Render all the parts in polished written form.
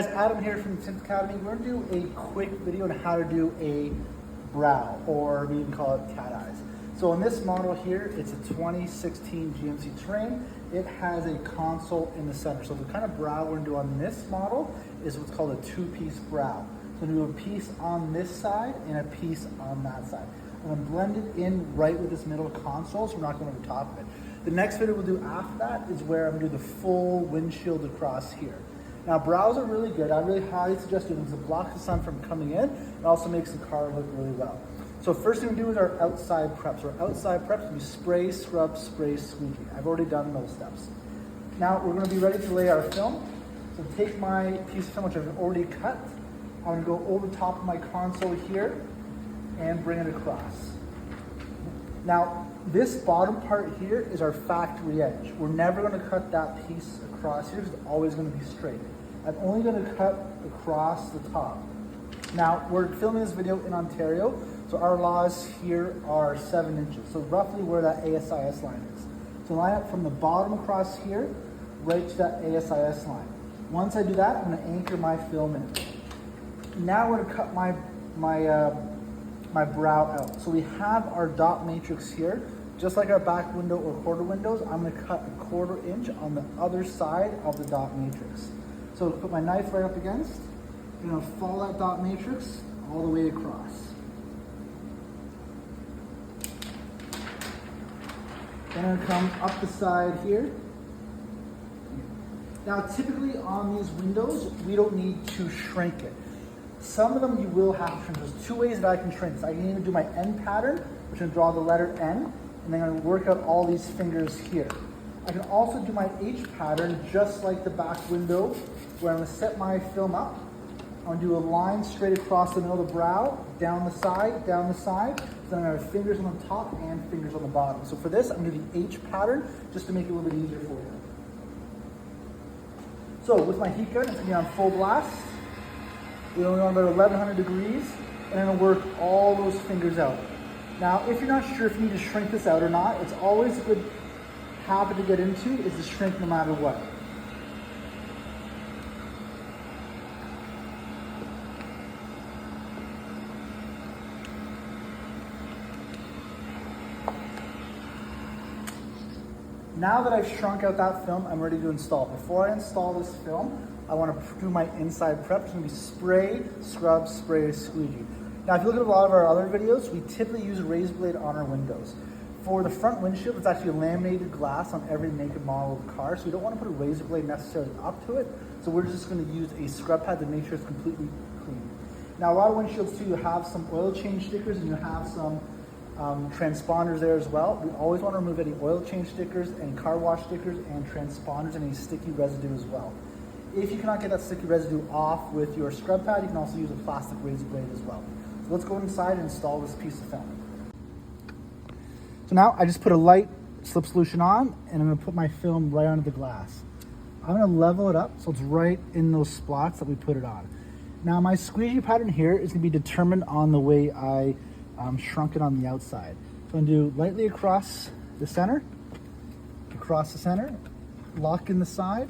guys, Adam here from the Tint Academy. We're going to do a quick video on how to do a brow, or we even call it cat eyes. So on this model here, it's a 2016 GMC Terrain. It has a console in the center. So the kind of brow we're going to do on this model is what's called a two-piece brow. So we're going to do a piece on this side and a piece on that side. I'm going to blend it in right with this middle console, so we're not going over top of it. The next video we'll do after that is where I'm going to do the full windshield across here. Now, brows are really good. I really highly suggest doing them because it blocks the sun from coming in. It also makes the car look really well. So first thing we do is our outside preps. Our outside preps, we spray, scrub, spray, squeegee. I've already done those steps. Now we're going to be ready to lay our film. So take my piece of film, which I've already cut. I'm going to go over top of my console here and bring it across. Now, this bottom part here is our factory edge. We're never going to cut that piece across here because it's always going to be straight. I'm only going to cut across the top. Now, we're filming this video in Ontario, so our laws here are 7 inches, so roughly where that ASIS line is. So line up from the bottom across here, right to that ASIS line. Once I do that, I'm going to anchor my film in. Now we're going to cut my brow out. So we have our dot matrix here. Just like our back window or quarter windows, I'm going to cut a 1/4 inch on the other side of the dot matrix. So put my knife right up against, I'm going to follow that dot matrix all the way across. Then I'm going to come up the side here. Now typically on these windows, we don't need to shrink it. Some of them you will have to shrink. There's 2 ways that I can shrink this. I can either do my N pattern, which I'm going to draw the letter N, and then I'm going to work out all these fingers here. I can also do my H pattern just like the back window, where I'm going to set my film up. I'm going to do a line straight across the middle of the brow, down the side, down the side. So then I have fingers on the top and fingers on the bottom. So for this, I'm going to do the H pattern just to make it a little bit easier for you. So with my heat gun, it's going to be on full blast. We're only on about 1100 degrees, and I'm going to work all those fingers out. Now, if you're not sure if you need to shrink this out or not, it's always a good habit to get into is to shrink no matter what. Now that I've shrunk out that film, I'm ready to install. Before I install this film, I want to do my inside prep. It's going to be spray, scrub, spray, squeegee. Now, if you look at a lot of our other videos, we typically use a razor blade on our windows. For the front windshield, it's actually a laminated glass on every make and model of the car, so we don't want to put a razor blade necessarily up to it. So we're just going to use a scrub pad to make sure it's completely clean. Now, a lot of windshields too, you have some oil change stickers and you have some transponders there as well. We always want to remove any oil change stickers, any car wash stickers, and transponders, and any sticky residue as well. If you cannot get that sticky residue off with your scrub pad, you can also use a plastic razor blade as well. So let's go inside and install this piece of film. So now I just put a light slip solution on, and I'm going to put my film right onto the glass. I'm going to level it up so it's right in those spots that we put it on. Now my squeegee pattern here is going to be determined on the way I shrunk it on the outside. So I'm going to do lightly across the center, lock in the side,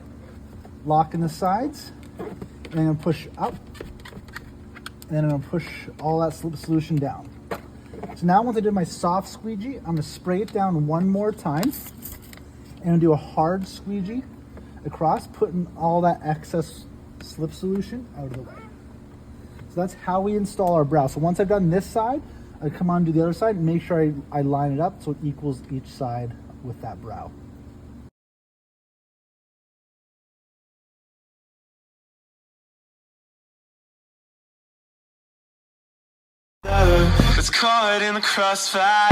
lock in the sides, and then I'm going to push up, and then I'm going to push all that slip solution down. So now once I did my soft squeegee, I'm going to spray it down one more time, and I'm going to do a hard squeegee across, putting all that excess slip solution out of the way. So that's how we install our brow. So once I've done this side, I come on to the other side and make sure I line it up so it equals each side with that brow. It's caught in the crossfire.